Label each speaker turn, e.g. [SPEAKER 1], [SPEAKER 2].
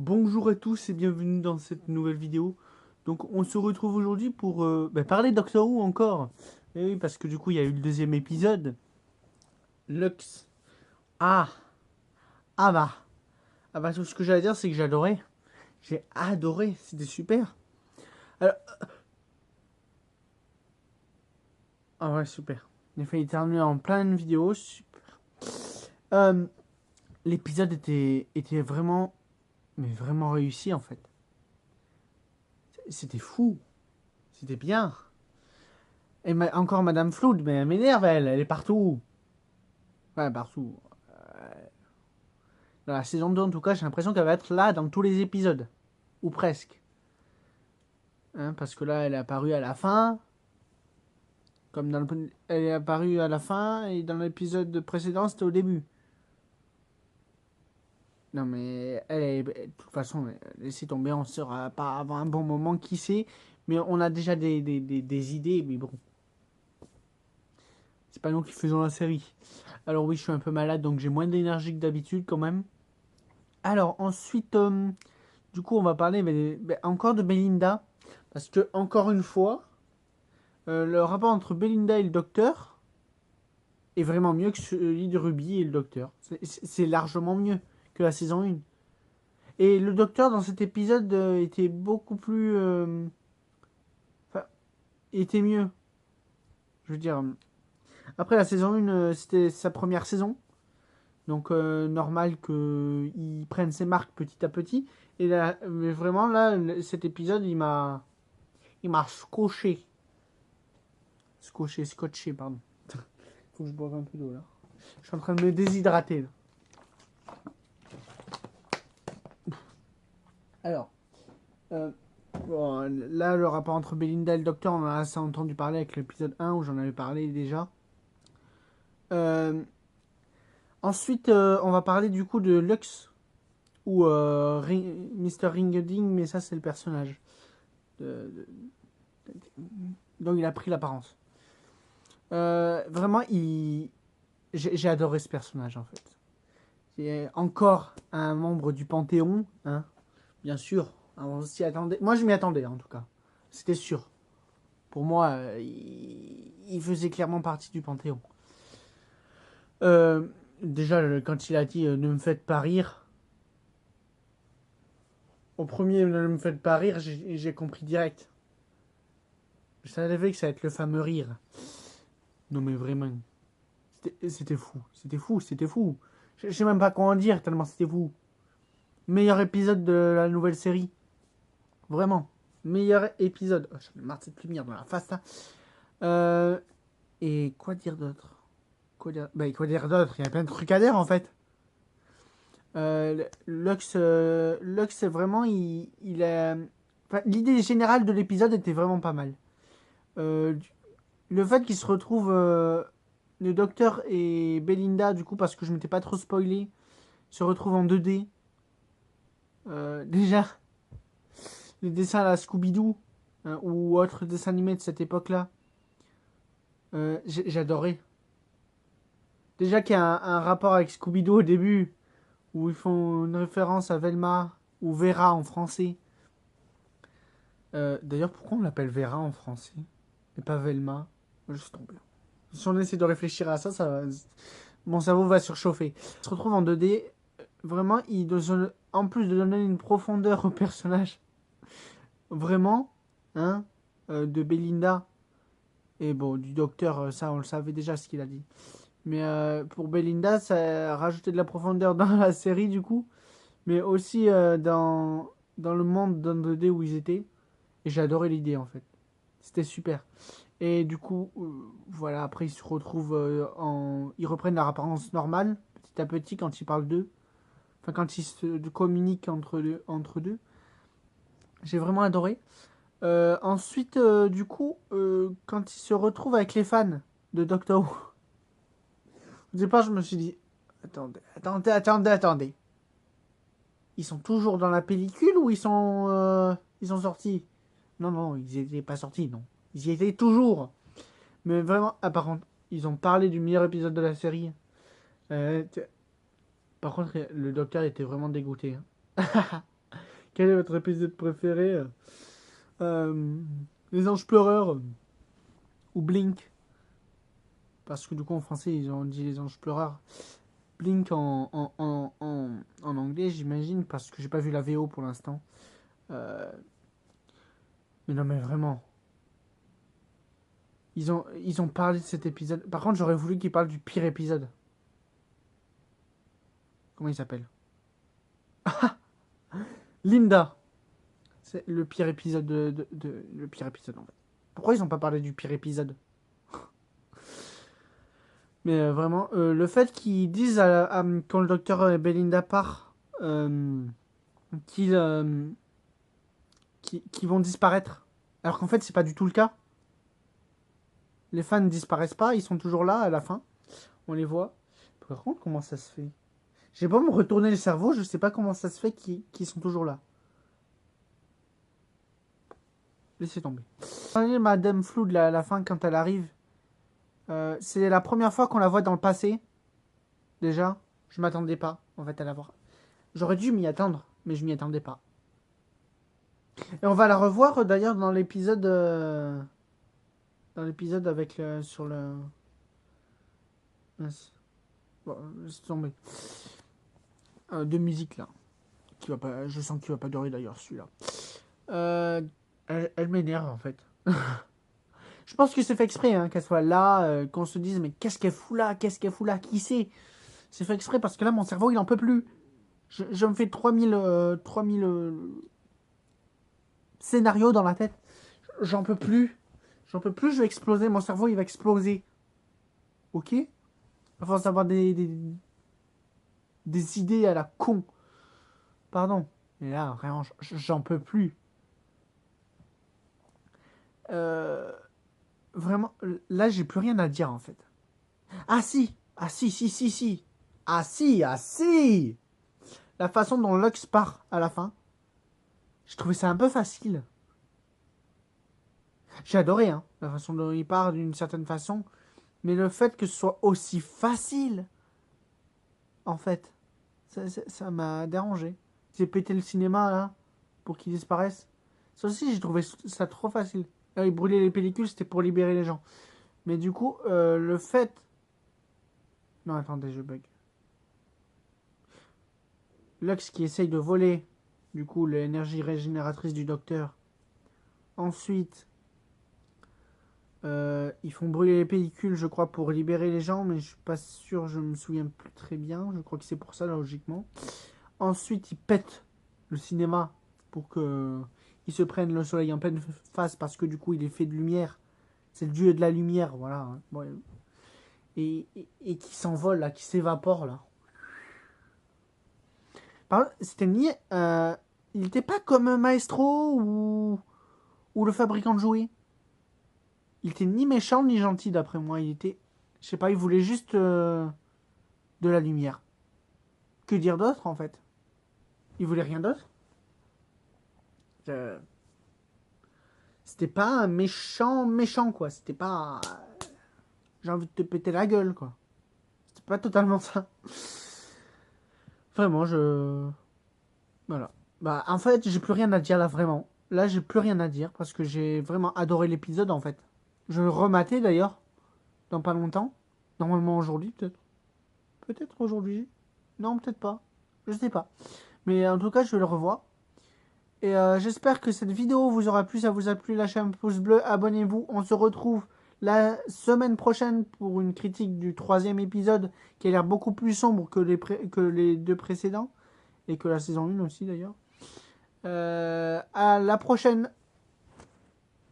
[SPEAKER 1] Bonjour à tous et bienvenue dans cette nouvelle vidéo. Donc on se retrouve aujourd'hui pour parler de Doctor Who encore. Et oui, parce que du coup il y a eu le deuxième épisode. Lux. Ah, ah bah. Ah bah tout ce que j'allais dire c'est que j'adorais. J'ai adoré, c'était super. Alors, ah ouais super. J'ai failli terminer en pleine vidéo. Super. Euh, L'épisode était vraiment, mais vraiment réussi en fait. C'était fou, c'était bien. Et encore Madame Flood, mais elle m'énerve elle est partout. Ouais, partout. Dans la saison 2, en tout cas, j'ai l'impression qu'elle va être là dans tous les épisodes. Ou presque. Hein, parce que là, elle est apparue à la fin. Comme dans elle est apparue à la fin. Et dans l'épisode précédent, c'était au début. Non, mais elle est. De toute façon, laissez tomber, on sera pas avant un bon moment, qui sait. Mais on a déjà des idées. Mais bon, c'est pas nous qui faisons la série. Alors, oui, je suis un peu malade, donc j'ai moins d'énergie que d'habitude quand même. Alors, ensuite, du coup, on va parler encore de Belinda. Parce que, encore une fois, le rapport entre Belinda et le docteur est vraiment mieux que celui de Ruby et le docteur. C'est largement mieux que la saison 1. Et le docteur dans cet épisode était beaucoup plus... Enfin, était mieux. Je veux dire... Après la saison 1, c'était sa première saison. Donc normal qu'il prenne ses marques petit à petit. Et là, mais vraiment là, cet épisode, il m'a scotché. Scotché, pardon. Faut que je boive un peu d'eau là. Je suis en train de me déshydrater là. Alors, euh, bon, là, le rapport entre Belinda et le docteur, on en a assez entendu parler avec l'épisode 1 où j'en avais parlé déjà. Euh, Ensuite, on va parler du coup de Lux ou Mr. Ringeding, mais ça, c'est le personnage. De, de, donc, il a pris l'apparence. Vraiment, j'ai adoré ce personnage en fait. C'est encore un membre du Panthéon, hein, bien sûr. On s'y attendait. Moi, je m'y attendais en tout cas. C'était sûr. Pour moi, il faisait clairement partie du Panthéon. Euh, Déjà, quand il a dit ne me faites pas rire, au premier ne me faites pas rire, j'ai compris direct. Je savais que ça allait être le fameux rire. Non, mais vraiment. C'était fou. C'était fou. C'était fou. Je sais même pas quoi en dire tellement c'était fou. Meilleur épisode de la nouvelle série. Vraiment. Meilleur épisode. Oh, j'en ai marre de cette lumière dans la face là. Et quoi dire d'autre? Quoi dire d'autre? Il y a plein de trucs à dire en fait. Lux, c'est vraiment, il a... Enfin, l'idée générale de l'épisode était vraiment pas mal. Euh, le fait qu'il se retrouve le docteur et Belinda, du coup, parce que je m'étais pas trop spoilé, se retrouvent en 2D. Déjà, les dessins à la Scooby-Doo hein, ou autres dessins animés de cette époque-là, j'adorais. Déjà qu'il y a un rapport avec Scooby-Doo au début, où ils font une référence à Velma, ou Vera en français. D'ailleurs, pourquoi on l'appelle Vera en français et pas Velma? Juste tomber. Si on essaie de réfléchir à ça, mon cerveau va surchauffer. On se retrouve en 2D. Vraiment, en plus de donner une profondeur au personnage, vraiment, hein, de Belinda et bon, du docteur, ça on le savait déjà ce qu'il a dit. Mais pour Belinda, ça a rajouté de la profondeur dans la série du coup, mais aussi dans le monde d'un 2D où ils étaient. Et j'ai adoré l'idée en fait. C'était super. Et du coup, voilà, après ils se retrouvent Ils reprennent leur apparence normale, petit à petit, quand ils parlent d'eux. Enfin, quand ils se communiquent entre deux. J'ai vraiment adoré. Ensuite, du coup, quand ils se retrouvent avec les fans de Doctor Who, au départ, je me suis dit, attendez. Ils sont toujours dans la pellicule ou ils sont sortis? Non, non, ils n'étaient pas sortis, non. Ils y étaient toujours. Mais vraiment, ah, par contre, ils ont parlé du meilleur épisode de la série. Euh, par contre, le docteur était vraiment dégoûté. Quel est votre épisode préféré? Les Anges Pleureurs ou Blink. Parce que du coup, en français, ils ont dit les Anges Pleureurs. Blink en anglais, j'imagine, parce que j'ai pas vu la VO pour l'instant. Mais non, mais vraiment. Ils ont parlé de cet épisode. Par contre, j'aurais voulu qu'ils parlent du pire épisode. Comment il s'appelle? Linda. C'est le pire épisode le pire épisode, en fait. Pourquoi ils ont pas parlé du pire épisode? Mais vraiment, le fait qu'ils disent quand le docteur Belinda part, qu'ils qu'ils vont disparaître. Alors qu'en fait, c'est pas du tout le cas. Les fans ne disparaissent pas, ils sont toujours là à la fin. On les voit. Par contre, comment ça se fait? J'ai pas me retourner le cerveau, je sais pas comment ça se fait qu'ils sont toujours là. Laissez tomber. Madame Flood, à la fin, quand elle arrive, c'est la première fois qu'on la voit dans le passé. Déjà, je m'attendais pas, en fait, à la voir. J'aurais dû m'y attendre, mais je m'y attendais pas. Et on va la revoir d'ailleurs dans l'épisode avec sur le. Bon, laisse tomber. De musique là, qui va pas, je sens qu'il va pas durer d'ailleurs celui-là. Elle m'énerve en fait. Je pense que c'est fait exprès hein, qu'elle soit là, qu'on se dise mais qu'est-ce qu'elle fout là, qu'est-ce qu'elle fout là, qui sait? C'est fait exprès parce que là mon cerveau il en peut plus. Je me fais 3000 scénarios dans la tête. J'en peux plus. J'en peux plus, je vais exploser. Mon cerveau, il va exploser. Ok? À force d'avoir des idées à la con. Pardon. Mais là, vraiment, j'en peux plus. Vraiment, là, j'ai plus rien à dire, en fait. Ah si! Ah si, si, si, si! Ah si, ah si! La façon dont Lux part à la fin, j'ai trouvé ça un peu facile. J'ai adoré, hein, la façon dont il part d'une certaine façon. Mais le fait que ce soit aussi facile, en fait, ça m'a dérangé. J'ai pété le cinéma, là, pour qu'il disparaisse. Ça aussi, j'ai trouvé ça trop facile. Ils brûlaient les pellicules, c'était pour libérer les gens. Mais du coup, le fait... Non, attendez, je bug. Lux qui essaye de voler, du coup, l'énergie régénératrice du docteur. Ensuite, ils font brûler les pellicules, je crois, pour libérer les gens, mais je suis pas sûr, je me souviens plus très bien. Je crois que c'est pour ça, logiquement. Ensuite, ils pètent le cinéma pour que ils se prennent le soleil en pleine face parce que du coup, il est fait de lumière. C'est le dieu de la lumière, voilà. Bon, et qui s'envole, là, qui s'évapore, là. C'était ni... il n'était pas comme Maestro ou le fabricant de jouets. Il était ni méchant ni gentil d'après moi. Il était, je sais pas, il voulait juste de la lumière. Que dire d'autre en fait? Il voulait rien d'autre. C'était pas un méchant méchant quoi. C'était pas, j'ai envie de te péter la gueule quoi. C'était pas totalement ça. Vraiment voilà. Bah en fait j'ai plus rien à dire là vraiment. Là j'ai plus rien à dire parce que j'ai vraiment adoré l'épisode en fait. Je vais le remater d'ailleurs dans pas longtemps. Normalement aujourd'hui peut-être. Peut-être aujourd'hui. Non, peut-être pas. Je sais pas. Mais en tout cas, je vais le revoir. Et j'espère que cette vidéo vous aura plu. Ça vous a plu, lâchez un pouce bleu, abonnez-vous. On se retrouve la semaine prochaine pour une critique du 3e épisode qui a l'air beaucoup plus sombre que les deux précédents. Et que la saison 1 aussi d'ailleurs. À la prochaine.